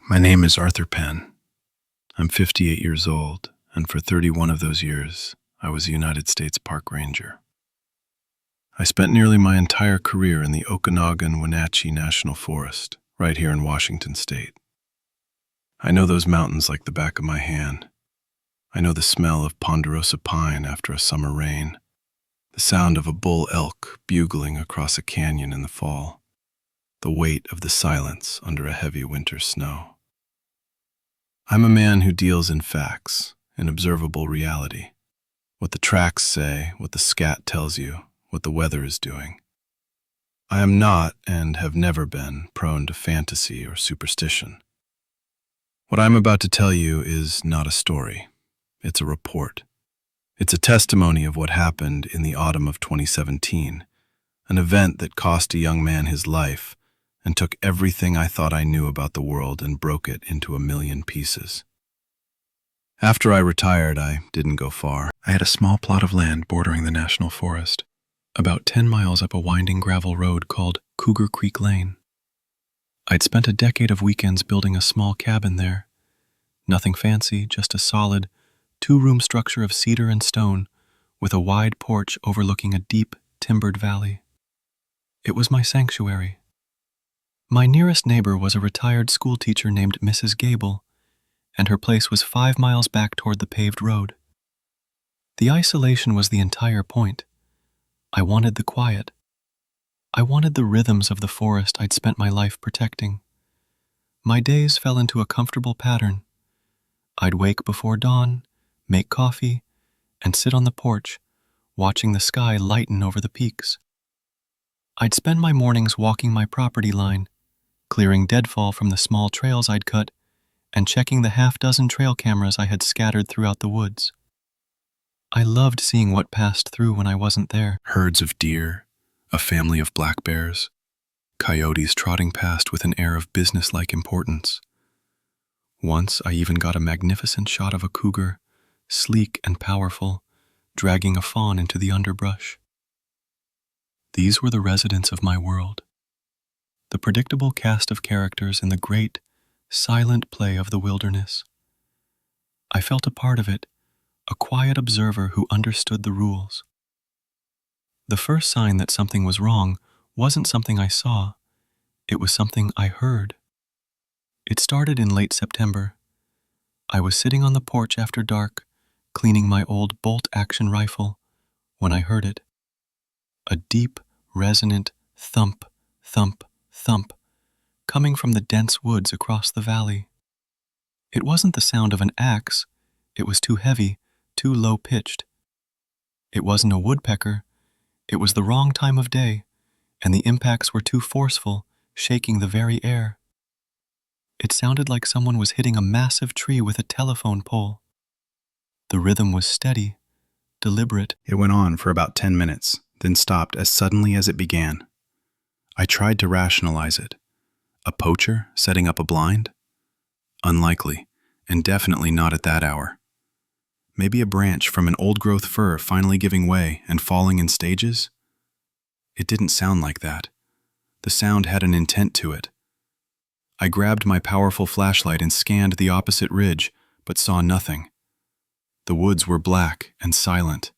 My name is Arthur Penn. I'm 58 years old, and for 31 of those years, I was a United States Park Ranger. I spent nearly my entire career in the Okanagan-Wenatchee National Forest, right here in Washington State. I know those mountains like the back of my hand. I know the smell of ponderosa pine after a summer rain, the sound of a bull elk bugling across a canyon in the fall, the weight of the silence under a heavy winter snow. I'm a man who deals in facts, in observable reality. What the tracks say, what the scat tells you, what the weather is doing. I am not, and have never been, prone to fantasy or superstition. What I'm about to tell you is not a story. It's a report. It's a testimony of what happened in the autumn of 2017, an event that cost a young man his life and took everything I thought I knew about the world and broke it into a million pieces. After I retired, I didn't go far. I had a small plot of land bordering the national forest, about 10 miles up a winding gravel road called Cougar Creek Lane. I'd spent a decade of weekends building a small cabin there. Nothing fancy, just a solid, 2-room structure of cedar and stone with a wide porch overlooking a deep, timbered valley. It was my sanctuary. My nearest neighbor was a retired schoolteacher named Mrs. Gable, and her place was 5 miles back toward the paved road. The isolation was the entire point. I wanted the quiet. I wanted the rhythms of the forest I'd spent my life protecting. My days fell into a comfortable pattern. I'd wake before dawn, make coffee, and sit on the porch, watching the sky lighten over the peaks. I'd spend my mornings walking my property line, clearing deadfall from the small trails I'd cut, and checking the half-dozen trail cameras I had scattered throughout the woods. I loved seeing what passed through when I wasn't there. Herds of deer, a family of black bears, coyotes trotting past with an air of businesslike importance. Once I even got a magnificent shot of a cougar, sleek and powerful, dragging a fawn into the underbrush. These were the residents of my world, the predictable cast of characters in the great, silent play of the wilderness. I felt a part of it, a quiet observer who understood the rules. The first sign that something was wrong wasn't something I saw, it was something I heard. It started in late September. I was sitting on the porch after dark, cleaning my old bolt-action rifle, when I heard it. A deep, resonant thump, thump, thump, coming from the dense woods across the valley. It wasn't the sound of an axe. It was too heavy, too low-pitched. It wasn't a woodpecker. It was the wrong time of day, and the impacts were too forceful, shaking the very air. It sounded like someone was hitting a massive tree with a telephone pole. The rhythm was steady, deliberate. It went on for about 10 minutes, then stopped as suddenly as it began. I tried to rationalize it. A poacher setting up a blind? Unlikely, and definitely not at that hour. Maybe a branch from an old-growth fir finally giving way and falling in stages? It didn't sound like that. The sound had an intent to it. I grabbed my powerful flashlight and scanned the opposite ridge, but saw nothing. The woods were black and silent.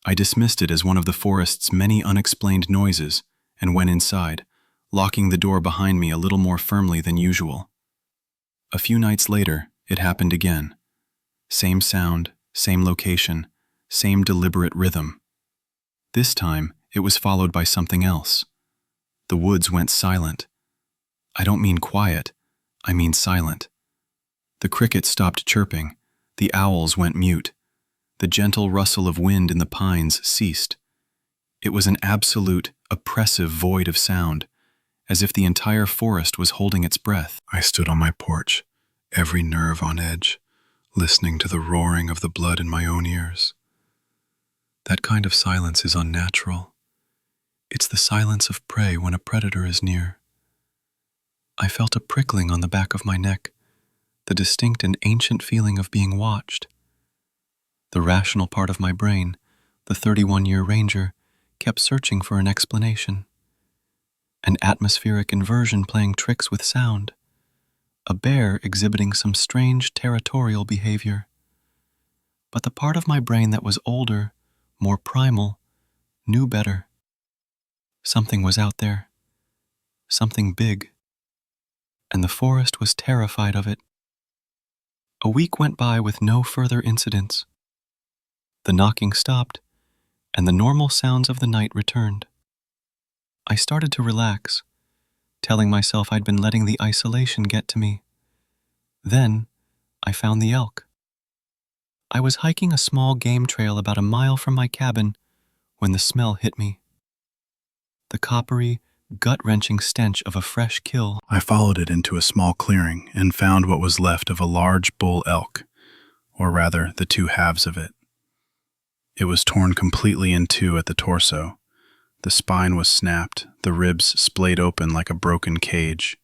I dismissed it as one of the forest's many unexplained noises and went inside, locking the door behind me a little more firmly than usual. A few nights later, it happened again. Same sound, same location, same deliberate rhythm. This time, it was followed by something else. The woods went silent. I don't mean quiet, I mean silent. The crickets stopped chirping, the owls went mute. The gentle rustle of wind in the pines ceased. It was an absolute, oppressive void of sound, as if the entire forest was holding its breath. I stood on my porch, every nerve on edge, listening to the roaring of the blood in my own ears. That kind of silence is unnatural. It's the silence of prey when a predator is near. I felt a prickling on the back of my neck, the distinct and ancient feeling of being watched. The rational part of my brain, the 31-year ranger, kept searching for an explanation. An atmospheric inversion playing tricks with sound. a bear exhibiting some strange territorial behavior. But the part of my brain that was older, more primal, knew better. Something was out there, something big, and the forest was terrified of it. A week went by with no further incidents. The knocking stopped, and the normal sounds of the night returned. I started to relax, telling myself I'd been letting the isolation get to me. Then, I found the elk. I was hiking a small game trail about a mile from my cabin when the smell hit me. The coppery, gut-wrenching stench of a fresh kill. I followed it into a small clearing and found what was left of a large bull elk, or rather, the two halves of it. It was torn completely in two at the torso. The spine was snapped, the ribs splayed open like a broken cage.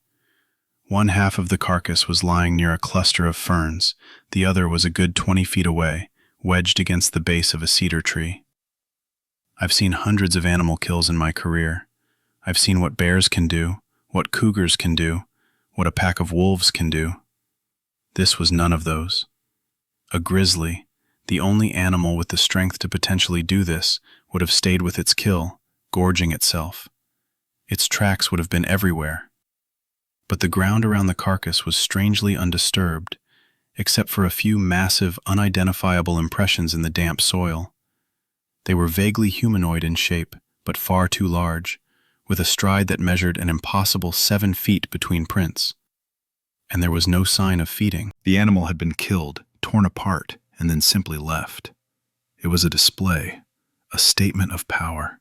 One half of the carcass was lying near a cluster of ferns, the other was a good 20 feet away, wedged against the base of a cedar tree. I've seen hundreds of animal kills in my career. I've seen what bears can do, what cougars can do, what a pack of wolves can do. This was none of those. A grizzly, the only animal with the strength to potentially do this, would have stayed with its kill, gorging itself. Its tracks would have been everywhere. But the ground around the carcass was strangely undisturbed, except for a few massive, unidentifiable impressions in the damp soil. They were vaguely humanoid in shape, but far too large, with a stride that measured an impossible 7 feet between prints. And there was no sign of feeding. The animal had been killed, torn apart, and then simply left. It was a display, a statement of power.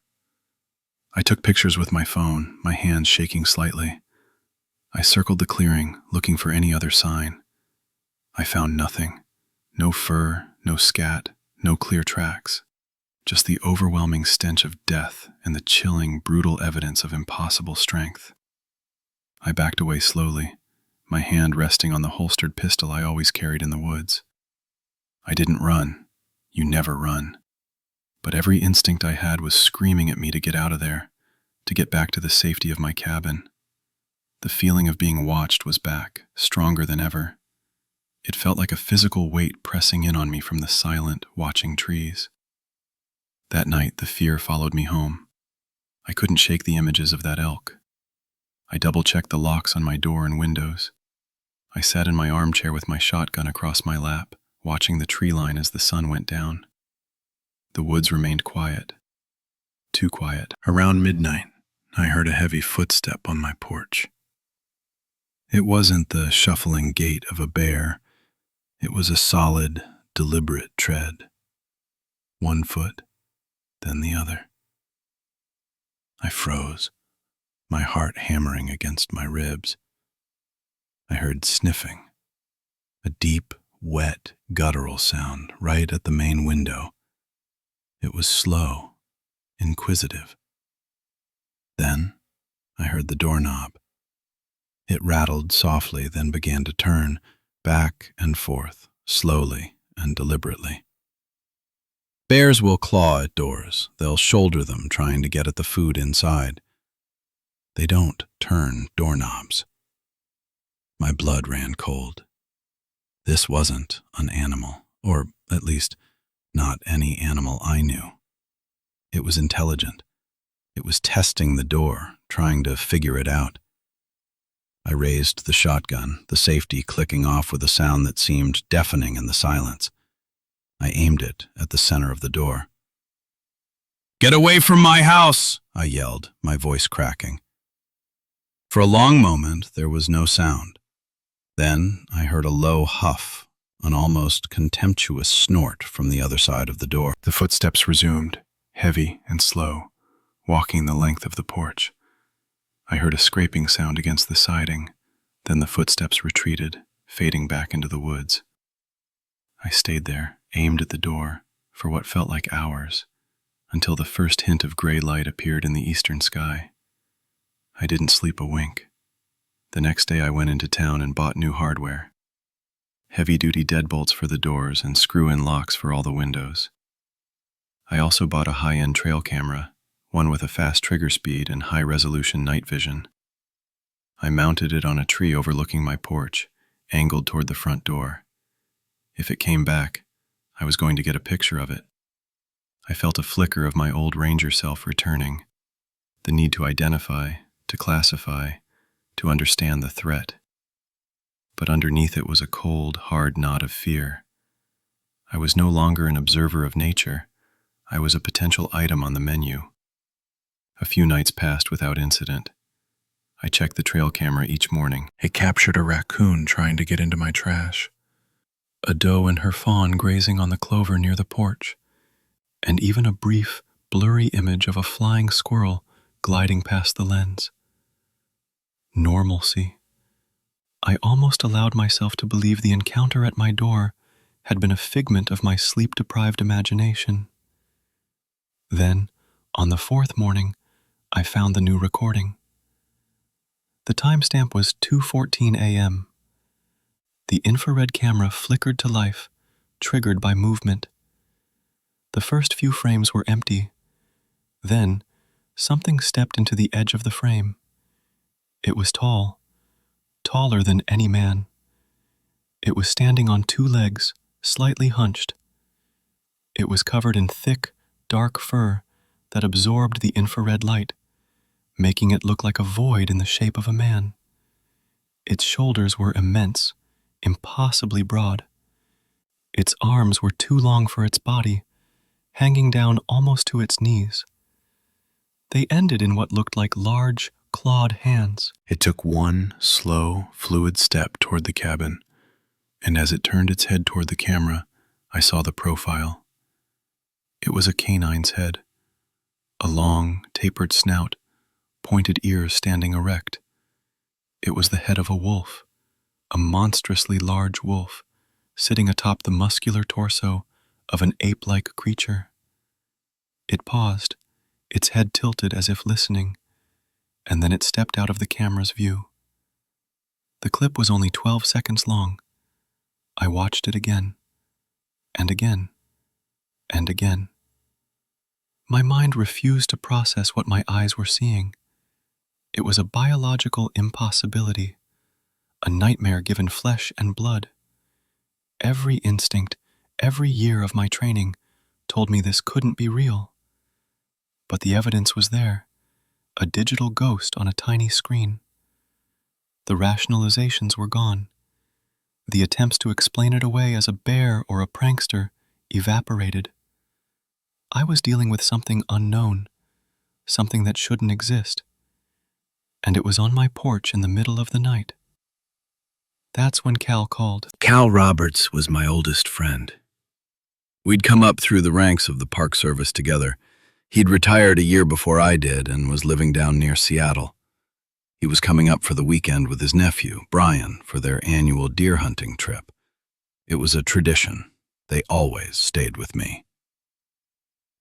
I took pictures with my phone, my hands shaking slightly. I circled the clearing, looking for any other sign. I found nothing. No fur, no scat, no clear tracks. Just the overwhelming stench of death and the chilling, brutal evidence of impossible strength. I backed away slowly, my hand resting on the holstered pistol I always carried in the woods. I didn't run. You never run. But every instinct I had was screaming at me to get out of there, to get back to the safety of my cabin. The feeling of being watched was back, stronger than ever. It felt like a physical weight pressing in on me from the silent, watching trees. That night, the fear followed me home. I couldn't shake the images of that elk. I double-checked the locks on my door and windows. I sat in my armchair with my shotgun across my lap, watching the tree line as the sun went down. The woods remained quiet. Too quiet. Around midnight, I heard a heavy footstep on my porch. It wasn't the shuffling gait of a bear. It was a solid, deliberate tread. One foot, then the other. I froze, my heart hammering against my ribs. I heard sniffing, a deep, wet, guttural sound right at the main window. It was slow, inquisitive. Then I heard the doorknob. It rattled softly, then began to turn back and forth, slowly and deliberately. Bears will claw at doors. They'll shoulder them, trying to get at the food inside. They don't turn doorknobs. My blood ran cold. This wasn't an animal, or at least not any animal I knew. It was intelligent. It was testing the door, trying to figure it out. I raised the shotgun, the safety clicking off with a sound that seemed deafening in the silence. I aimed it at the center of the door. "Get away from my house!" I yelled, my voice cracking. For a long moment, there was no sound. Then I heard a low huff, an almost contemptuous snort from the other side of the door. The footsteps resumed, heavy and slow, walking the length of the porch. I heard a scraping sound against the siding, then the footsteps retreated, fading back into the woods. I stayed there, aimed at the door, for what felt like hours, until the first hint of gray light appeared in the eastern sky. I didn't sleep a wink. The next day I went into town and bought new hardware. Heavy-duty deadbolts for the doors and screw-in locks for all the windows. I also bought a high-end trail camera, one with a fast trigger speed and high-resolution night vision. I mounted it on a tree overlooking my porch, angled toward the front door. If it came back, I was going to get a picture of it. I felt a flicker of my old ranger self returning, the need to identify, to classify, to understand the threat. But underneath it was a cold, hard knot of fear. I was no longer an observer of nature. I was a potential item on the menu. A few nights passed without incident. I checked the trail camera each morning. It captured a raccoon trying to get into my trash, a doe and her fawn grazing on the clover near the porch, and even a brief, blurry image of a flying squirrel gliding past the lens. Normalcy. I almost allowed myself to believe the encounter at my door had been a figment of my sleep-deprived imagination. Then, on the fourth morning, I found the new recording. The timestamp was 2:14 a.m. The infrared camera flickered to life, triggered by movement. The first few frames were empty. Then, something stepped into the edge of the frame. It was tall, taller than any man. It was standing on two legs, slightly hunched. It was covered in thick, dark fur that absorbed the infrared light, making it look like a void in the shape of a man. Its shoulders were immense, impossibly broad. Its arms were too long for its body, hanging down almost to its knees. They ended in what looked like large, clawed hands. It took one slow, fluid step toward the cabin, and as it turned its head toward the camera, I saw the profile. It was a canine's head, a long, tapered snout, pointed ears standing erect. It was the head of a wolf, a monstrously large wolf, sitting atop the muscular torso of an ape-like creature. It paused, its head tilted as if listening, and then it stepped out of the camera's view. The clip was only 12 seconds long. I watched it again, and again, and again. My mind refused to process what my eyes were seeing. It was a biological impossibility, a nightmare given flesh and blood. Every instinct, every year of my training told me this couldn't be real. But the evidence was there, a digital ghost on a tiny screen. The rationalizations were gone. The attempts to explain it away as a bear or a prankster evaporated. I was dealing with something unknown, something that shouldn't exist. And it was on my porch in the middle of the night. That's when Cal called. Cal Roberts was my oldest friend. We'd come up through the ranks of the Park Service together. He'd retired a year before I did and was living down near Seattle. He was coming up for the weekend with his nephew, Brian, for their annual deer hunting trip. It was a tradition. They always stayed with me.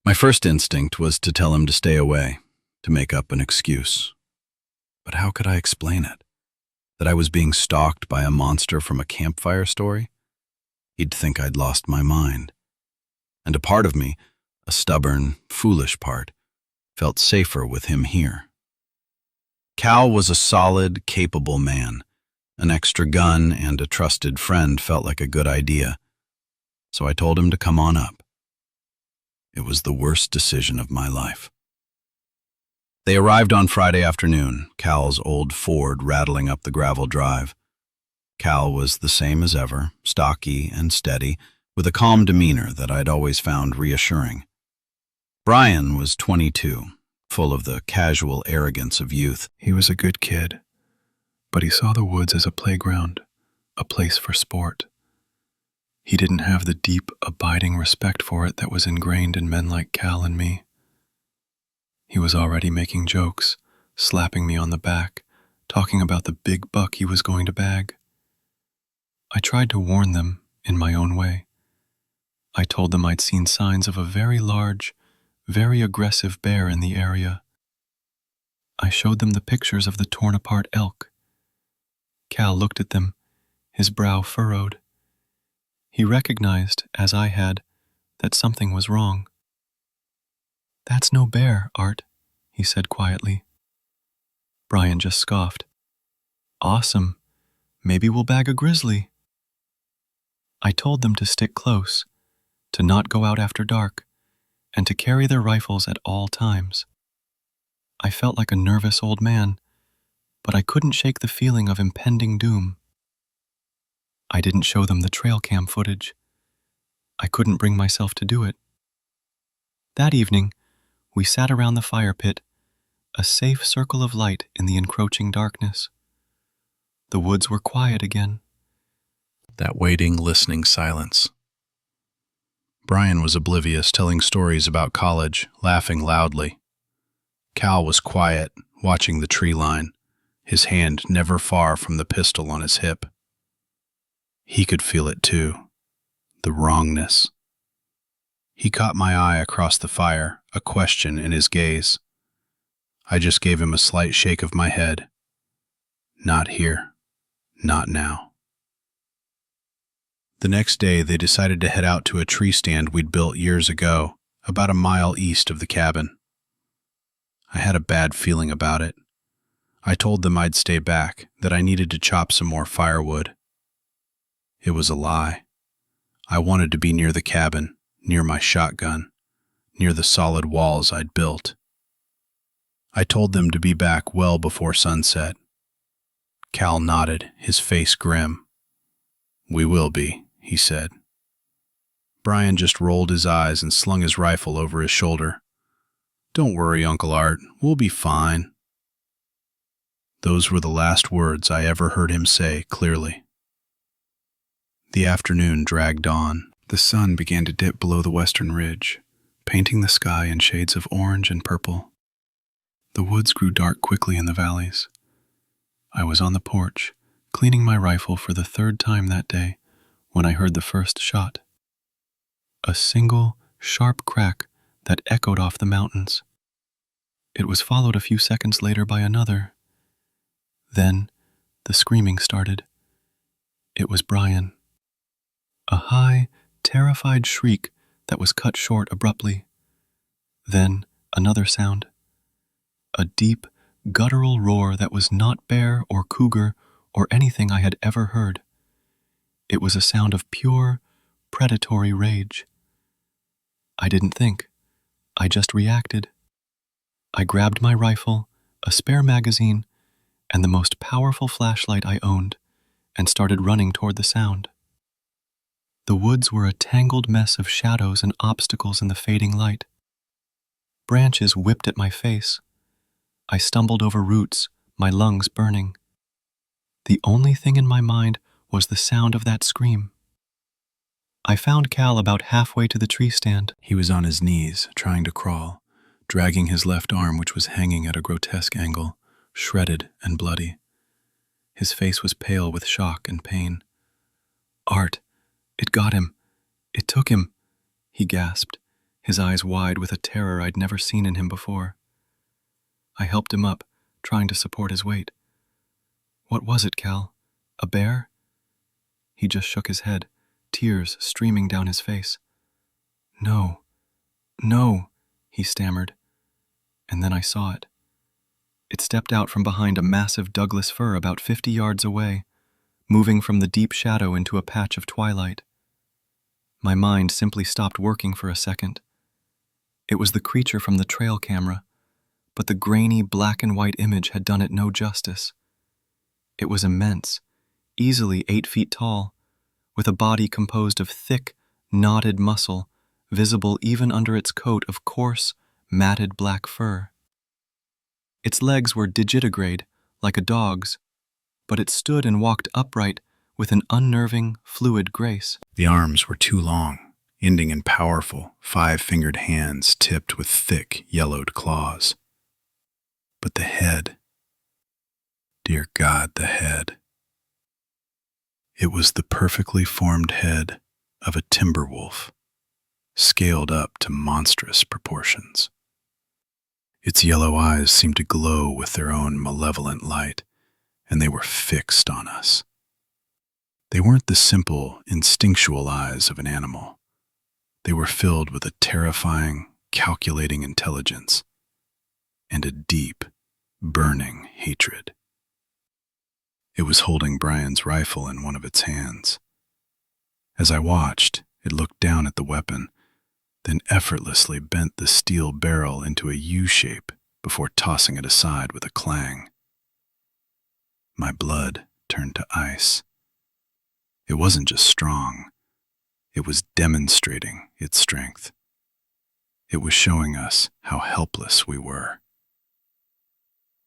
My first instinct was to tell him to stay away, to make up an excuse. But how could I explain it? That I was being stalked by a monster from a campfire story? He'd think I'd lost my mind. And a part of me, a stubborn, foolish part, felt safer with him here. Cal was a solid, capable man. An extra gun and a trusted friend felt like a good idea. So I told him to come on up. It was the worst decision of my life. They arrived on Friday afternoon, Cal's old Ford rattling up the gravel drive. Cal was the same as ever, stocky and steady, with a calm demeanor that I'd always found reassuring. Brian was 22, full of the casual arrogance of youth. He was a good kid, but he saw the woods as a playground, a place for sport. He didn't have the deep, abiding respect for it that was ingrained in men like Cal and me. He was already making jokes, slapping me on the back, talking about the big buck he was going to bag. I tried to warn them in my own way. I told them I'd seen signs of a very large, very aggressive bear in the area. I showed them the pictures of the torn-apart elk. Cal looked at them, his brow furrowed. He recognized, as I had, that something was wrong. "That's no bear, Art," he said quietly. Brian just scoffed. Awesome. Maybe we'll bag a grizzly. I told them to stick close, to not go out after dark, and to carry their rifles at all times. I felt like a nervous old man, but I couldn't shake the feeling of impending doom. I didn't show them the trail cam footage. I couldn't bring myself to do it. That evening, we sat around the fire pit, a safe circle of light in the encroaching darkness. The woods were quiet again. That waiting, listening silence. Brian was oblivious, telling stories about college, laughing loudly. Cal was quiet, watching the tree line, his hand never far from the pistol on his hip. He could feel it too, the wrongness. He caught my eye across the fire, a question in his gaze. I just gave him a slight shake of my head. Not here. Not now. The next day, they decided to head out to a tree stand we'd built years ago, about a mile east of the cabin. I had a bad feeling about it. I told them I'd stay back, that I needed to chop some more firewood. It was a lie. I wanted to be near the cabin, near my shotgun, near the solid walls I'd built. I told them to be back well before sunset. Cal nodded, his face grim. "We will be," he said. Brian just rolled his eyes and slung his rifle over his shoulder. "Don't worry, Uncle Art, we'll be fine." Those were the last words I ever heard him say clearly. The afternoon dragged on. The sun began to dip below the western ridge, painting the sky in shades of orange and purple. The woods grew dark quickly in the valleys. I was on the porch, cleaning my rifle for the third time that day, when I heard the first shot. A single, sharp crack that echoed off the mountains. It was followed a few seconds later by another. Then, the screaming started. It was Brian. A high, terrified shriek that was cut short abruptly. Then, another sound. A deep, guttural roar that was not bear or cougar or anything I had ever heard. It was a sound of pure, predatory rage. I didn't think. I just reacted. I grabbed my rifle, a spare magazine, and the most powerful flashlight I owned, and started running toward the sound. The woods were a tangled mess of shadows and obstacles in the fading light. Branches whipped at my face. I stumbled over roots, my lungs burning. The only thing in my mind was the sound of that scream. I found Cal about halfway to the tree stand. He was on his knees, trying to crawl, dragging his left arm, which was hanging at a grotesque angle, shredded and bloody. His face was pale with shock and pain. "Art, it got him. It took him," he gasped, his eyes wide with a terror I'd never seen in him before. I helped him up, trying to support his weight. "What was it, Cal? A bear?" He just shook his head, tears streaming down his face. No, he stammered. And then I saw it. It stepped out from behind a massive Douglas fir about 50 yards away, moving from the deep shadow into a patch of twilight. My mind simply stopped working for a second. It was the creature from the trail camera, but the grainy black and white image had done it no justice. It was immense, easily 8 feet tall, with a body composed of thick, knotted muscle, visible even under its coat of coarse, matted black fur. Its legs were digitigrade, like a dog's, but it stood and walked upright with an unnerving, fluid grace. The arms were too long, ending in powerful, 5-fingered hands tipped with thick, yellowed claws. But the head, dear God, the head. It was the perfectly formed head of a timber wolf, scaled up to monstrous proportions. Its yellow eyes seemed to glow with their own malevolent light, and they were fixed on us. They weren't the simple, instinctual eyes of an animal. They were filled with a terrifying, calculating intelligence and a deep, burning hatred. It was holding Brian's rifle in one of its hands. As I watched, it looked down at the weapon, then effortlessly bent the steel barrel into a U shape before tossing it aside with a clang. My blood turned to ice. It wasn't just strong, it was demonstrating its strength. It was showing us how helpless we were.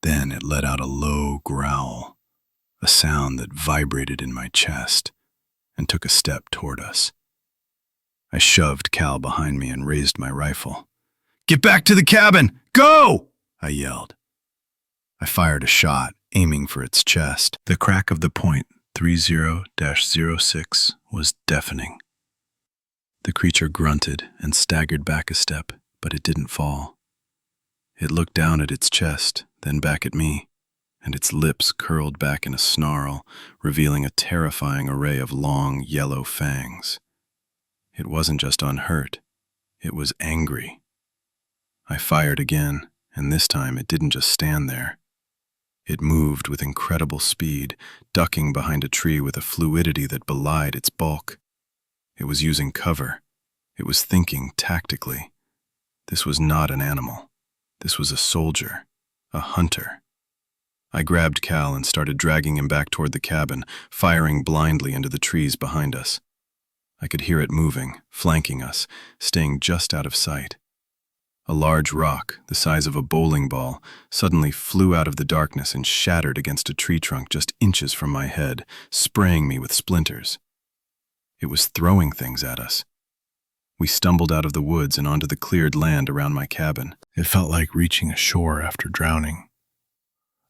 Then it let out a low growl, a sound that vibrated in my chest, and took a step toward us. I shoved Cal behind me and raised my rifle. "Get back to the cabin! Go!" I yelled. I fired a shot, aiming for its chest. The crack of the .30-06 was deafening. The creature grunted and staggered back a step, but it didn't fall. It looked down at its chest, then back at me, and its lips curled back in a snarl, revealing a terrifying array of long, yellow fangs. It wasn't just unhurt, it was angry. I fired again, and this time it didn't just stand there. It moved with incredible speed, ducking behind a tree with a fluidity that belied its bulk. It was using cover. It was thinking tactically. This was not an animal. This was a soldier, a hunter. I grabbed Cal and started dragging him back toward the cabin, firing blindly into the trees behind us. I could hear it moving, flanking us, staying just out of sight. A large rock, the size of a bowling ball, suddenly flew out of the darkness and shattered against a tree trunk just inches from my head, spraying me with splinters. It was throwing things at us. We stumbled out of the woods and onto the cleared land around my cabin. It felt like reaching a shore after drowning.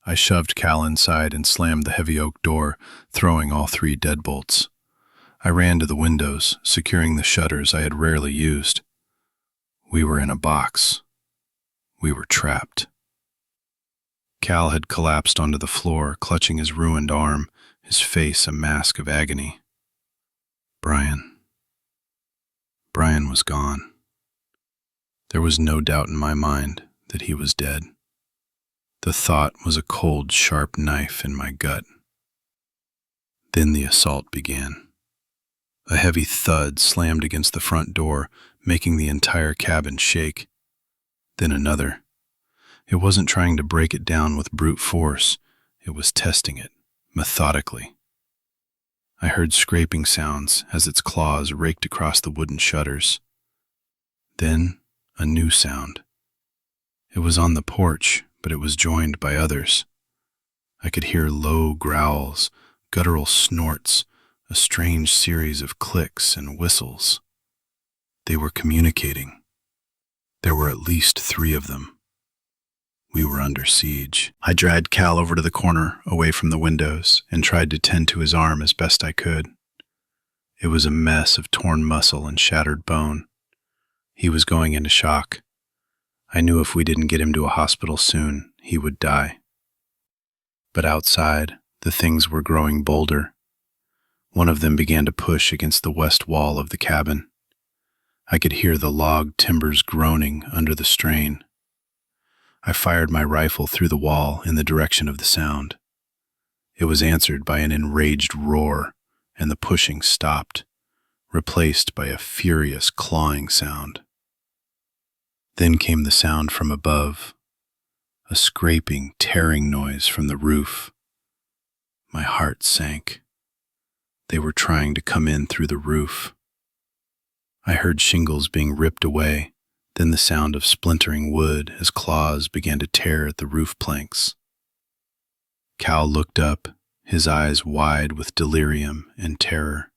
I shoved Cal inside and slammed the heavy oak door, throwing all 3 deadbolts. I ran to the windows, securing the shutters I had rarely used. We were in a box. We were trapped. Cal had collapsed onto the floor, clutching his ruined arm, his face a mask of agony. Brian was gone. There was no doubt in my mind that he was dead. The thought was a cold, sharp knife in my gut. Then the assault began. A heavy thud slammed against the front door, making the entire cabin shake. Then another. It wasn't trying to break it down with brute force. It was testing it, methodically. I heard scraping sounds as its claws raked across the wooden shutters. Then a new sound. It was on the porch, but it was joined by others. I could hear low growls, guttural snorts, a strange series of clicks and whistles. They were communicating. There were at least 3 of them. We were under siege. I dragged Cal over to the corner, away from the windows, and tried to tend to his arm as best I could. It was a mess of torn muscle and shattered bone. He was going into shock. I knew if we didn't get him to a hospital soon, he would die. But outside, the things were growing bolder. One of them began to push against the west wall of the cabin. I could hear the log timbers groaning under the strain. I fired my rifle through the wall in the direction of the sound. It was answered by an enraged roar, and the pushing stopped, replaced by a furious clawing sound. Then came the sound from above, a scraping, tearing noise from the roof. My heart sank. They were trying to come in through the roof. I heard shingles being ripped away, then the sound of splintering wood as claws began to tear at the roof planks. Cal looked up, his eyes wide with delirium and terror.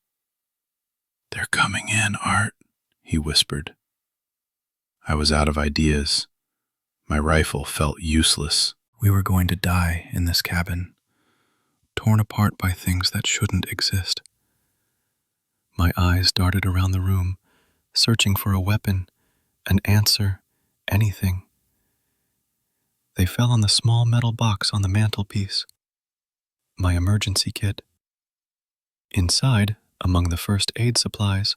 "They're coming in, Art," he whispered. I was out of ideas. My rifle felt useless. We were going to die in this cabin, torn apart by things that shouldn't exist. My eyes darted around the room, searching for a weapon, an answer, anything. They fell on the small metal box on the mantelpiece. My emergency kit. Inside, among the first aid supplies,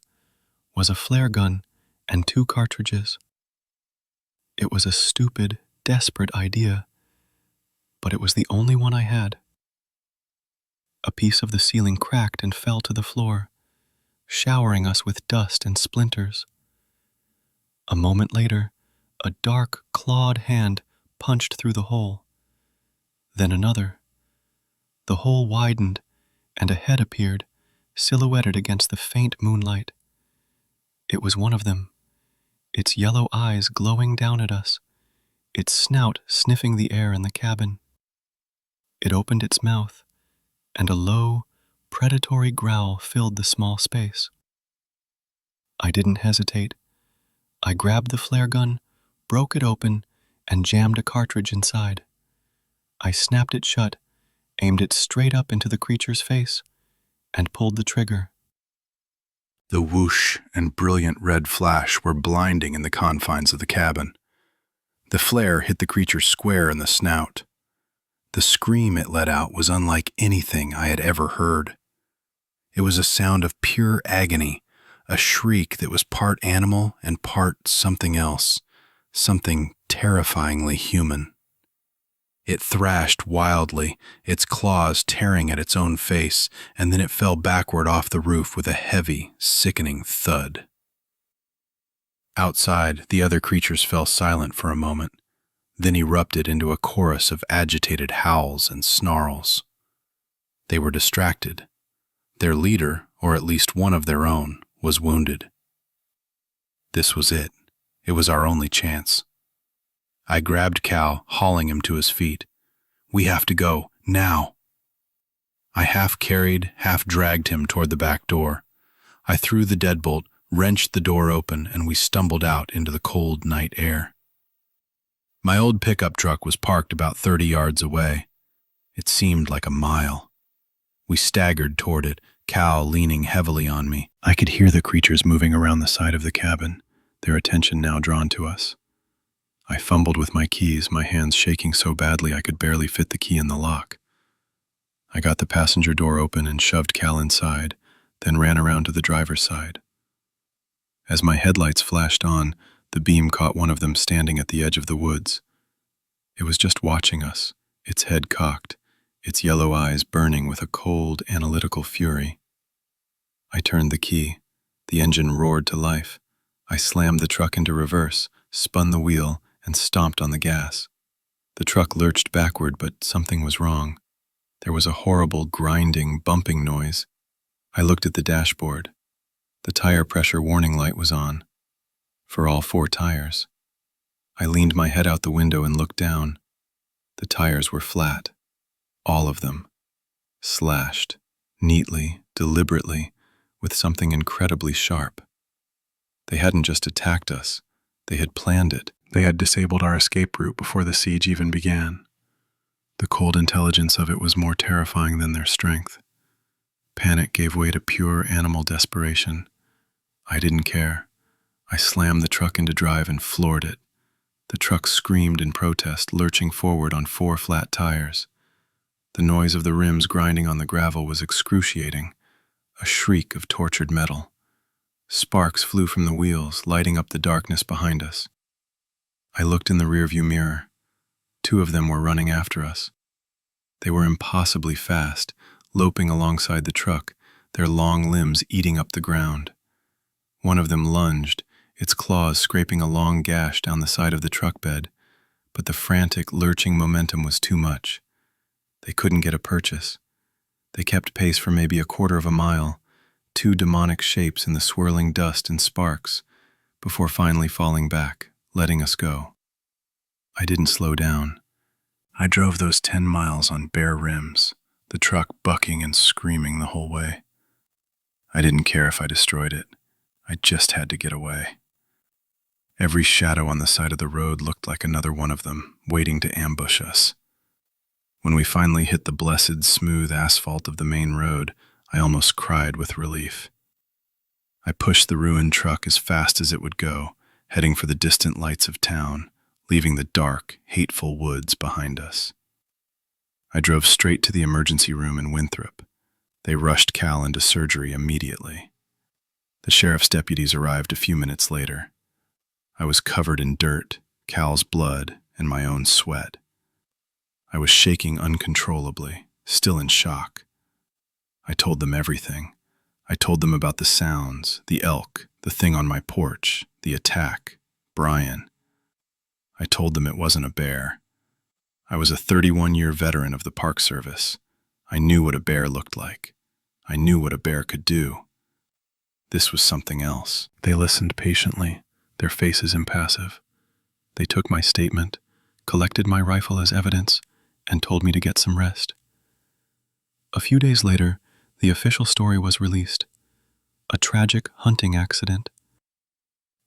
was a flare gun and 2 cartridges. It was a stupid, desperate idea, but it was the only one I had. A piece of the ceiling cracked and fell to the floor, showering us with dust and splinters. A moment later, a dark, clawed hand punched through the hole. Then another. The hole widened, and a head appeared, silhouetted against the faint moonlight. It was one of them, its yellow eyes glowing down at us, its snout sniffing the air in the cabin. It opened its mouth, and a low, predatory growl filled the small space. I didn't hesitate. I grabbed the flare gun, broke it open, and jammed a cartridge inside. I snapped it shut, aimed it straight up into the creature's face, and pulled the trigger. The whoosh and brilliant red flash were blinding in the confines of the cabin. The flare hit the creature square in the snout. The scream it let out was unlike anything I had ever heard. It was a sound of pure agony, a shriek that was part animal and part something else, something terrifyingly human. It thrashed wildly, its claws tearing at its own face, and then it fell backward off the roof with a heavy, sickening thud. Outside, the other creatures fell silent for a moment, then erupted into a chorus of agitated howls and snarls. They were distracted. Their leader, or at least one of their own, was wounded. This was it. It was our only chance. I grabbed Cal, hauling him to his feet. "We have to go, now." I half carried, half dragged him toward the back door. I threw the deadbolt, wrenched the door open, and we stumbled out into the cold night air. My old pickup truck was parked about 30 yards away. It seemed like a mile. We staggered toward it, Cal leaning heavily on me. I could hear the creatures moving around the side of the cabin, their attention now drawn to us. I fumbled with my keys, my hands shaking so badly I could barely fit the key in the lock. I got the passenger door open and shoved Cal inside, then ran around to the driver's side. As my headlights flashed on, the beam caught one of them standing at the edge of the woods. It was just watching us, its head cocked, its yellow eyes burning with a cold, analytical fury. I turned the key. The engine roared to life. I slammed the truck into reverse, spun the wheel, and stomped on the gas. The truck lurched backward, but something was wrong. There was a horrible, grinding, bumping noise. I looked at the dashboard. The tire pressure warning light was on, for all 4 tires. I leaned my head out the window and looked down. The tires were flat, all of them, slashed, neatly, deliberately, with something incredibly sharp. They hadn't just attacked us, they had planned it. They had disabled our escape route before the siege even began. The cold intelligence of it was more terrifying than their strength. Panic gave way to pure animal desperation. I didn't care. I slammed the truck into drive and floored it. The truck screamed in protest, lurching forward on 4 flat tires. The noise of the rims grinding on the gravel was excruciating, a shriek of tortured metal. Sparks flew from the wheels, lighting up the darkness behind us. I looked in the rearview mirror. 2 of them were running after us. They were impossibly fast, loping alongside the truck, their long limbs eating up the ground. One of them lunged, its claws scraping a long gash down the side of the truck bed, but the frantic, lurching momentum was too much. They couldn't get a purchase. They kept pace for maybe a quarter of a mile, 2 demonic shapes in the swirling dust and sparks, before finally falling back, letting us go. I didn't slow down. I drove those 10 miles on bare rims, the truck bucking and screaming the whole way. I didn't care if I destroyed it. I just had to get away. Every shadow on the side of the road looked like another one of them, waiting to ambush us. When we finally hit the blessed, smooth asphalt of the main road, I almost cried with relief. I pushed the ruined truck as fast as it would go, heading for the distant lights of town, leaving the dark, hateful woods behind us. I drove straight to the emergency room in Winthrop. They rushed Cal into surgery immediately. The sheriff's deputies arrived a few minutes later. I was covered in dirt, Cal's blood, and my own sweat. I was shaking uncontrollably, still in shock. I told them everything. I told them about the sounds, the elk, the thing on my porch, the attack, Brian. I told them it wasn't a bear. I was a 31-year veteran of the Park Service. I knew what a bear looked like. I knew what a bear could do. This was something else. They listened patiently, their faces impassive. They took my statement, collected my rifle as evidence, and told me to get some rest. A few days later, the official story was released. A tragic hunting accident.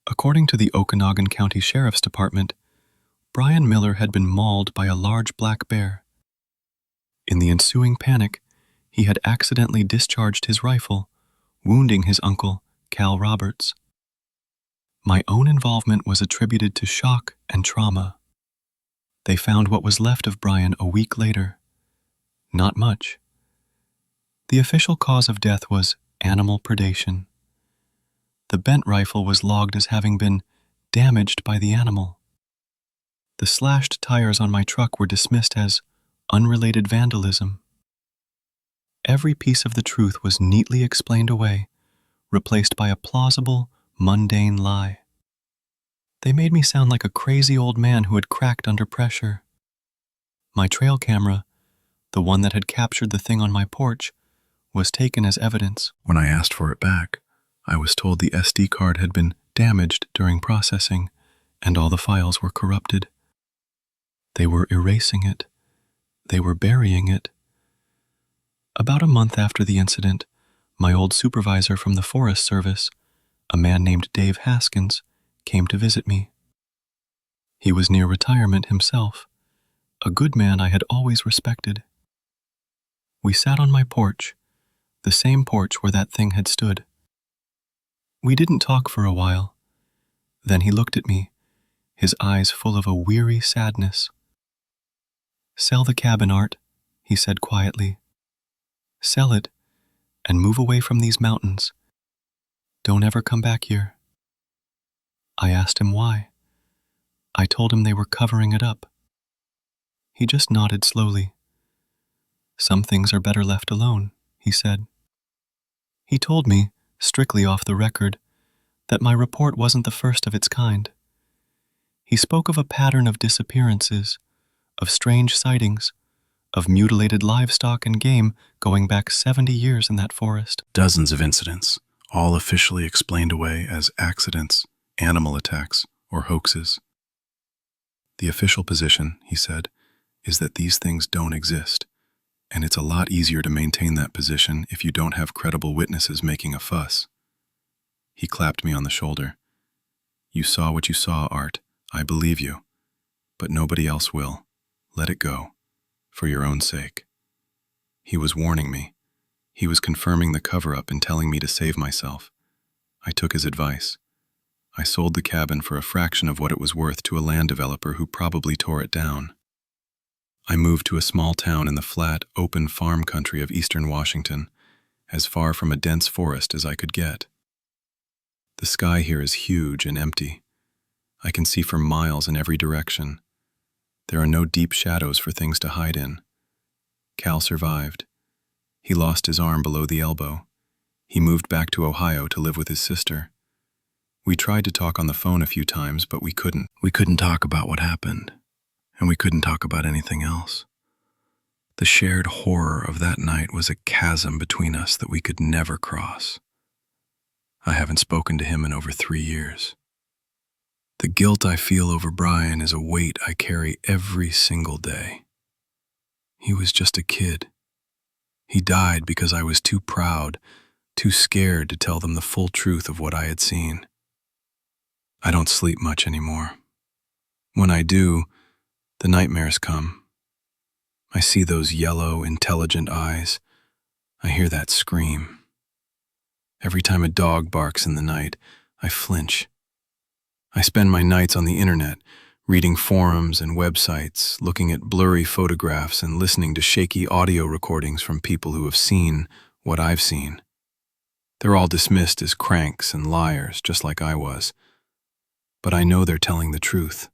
According to the Okanagan County Sheriff's Department, Brian Miller had been mauled by a large black bear. In the ensuing panic, he had accidentally discharged his rifle, wounding his uncle, Cal Roberts. My own involvement was attributed to shock and trauma. They found what was left of Brian a week later. Not much. The official cause of death was animal predation. The bent rifle was logged as having been damaged by the animal. The slashed tires on my truck were dismissed as unrelated vandalism. Every piece of the truth was neatly explained away, replaced by a plausible, mundane lie. They made me sound like a crazy old man who had cracked under pressure. My trail camera, the one that had captured the thing on my porch, was taken as evidence. When I asked for it back, I was told the SD card had been damaged during processing, and all the files were corrupted. They were erasing it. They were burying it. About a month after the incident, my old supervisor from the Forest Service, a man named Dave Haskins, came to visit me. He was near retirement himself, a good man I had always respected. We sat on my porch, the same porch where that thing had stood. We didn't talk for a while. Then he looked at me, his eyes full of a weary sadness. "Sell the cabin, Art," he said quietly. "Sell it and move away from these mountains. Don't ever come back here." I asked him why. I told him they were covering it up. He just nodded slowly. "Some things are better left alone," he said. He told me, strictly off the record, that my report wasn't the first of its kind. He spoke of a pattern of disappearances, of strange sightings, of mutilated livestock and game going back 70 years in that forest. Dozens of incidents, all officially explained away as accidents, animal attacks, or hoaxes. The official position, he said, is that these things don't exist, and it's a lot easier to maintain that position if you don't have credible witnesses making a fuss. He clapped me on the shoulder. "You saw what you saw, Art. I believe you. But nobody else will. Let it go. For your own sake." He was warning me. He was confirming the cover-up and telling me to save myself. I took his advice. I sold the cabin for a fraction of what it was worth to a land developer who probably tore it down. I moved to a small town in the flat, open farm country of eastern Washington, as far from a dense forest as I could get. The sky here is huge and empty. I can see for miles in every direction. There are no deep shadows for things to hide in. Cal survived. He lost his arm below the elbow. He moved back to Ohio to live with his sister. We tried to talk on the phone a few times, but we couldn't. We couldn't talk about what happened, and we couldn't talk about anything else. The shared horror of that night was a chasm between us that we could never cross. I haven't spoken to him in over 3 years. The guilt I feel over Brian is a weight I carry every single day. He was just a kid. He died because I was too proud, too scared to tell them the full truth of what I had seen. I don't sleep much anymore. When I do, the nightmares come. I see those yellow, intelligent eyes. I hear that scream. Every time a dog barks in the night, I flinch. I spend my nights on the internet, reading forums and websites, looking at blurry photographs and listening to shaky audio recordings from people who have seen what I've seen. They're all dismissed as cranks and liars, just like I was. But I know they're telling the truth.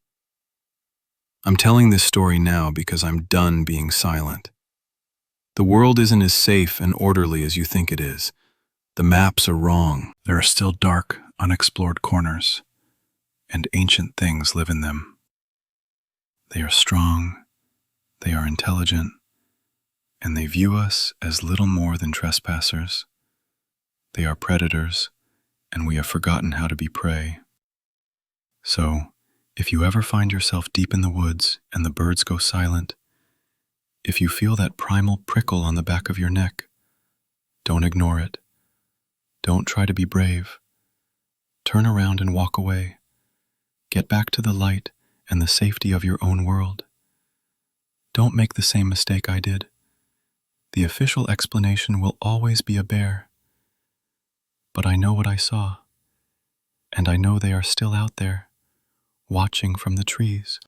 I'm telling this story now because I'm done being silent. The world isn't as safe and orderly as you think it is. The maps are wrong. There are still dark, unexplored corners, and ancient things live in them. They are strong, they are intelligent, and they view us as little more than trespassers. They are predators, and we have forgotten how to be prey. So, if you ever find yourself deep in the woods and the birds go silent, if you feel that primal prickle on the back of your neck, don't ignore it. Don't try to be brave. Turn around and walk away. Get back to the light and the safety of your own world. Don't make the same mistake I did. The official explanation will always be a bear. But I know what I saw, and I know they are still out there, watching from the trees.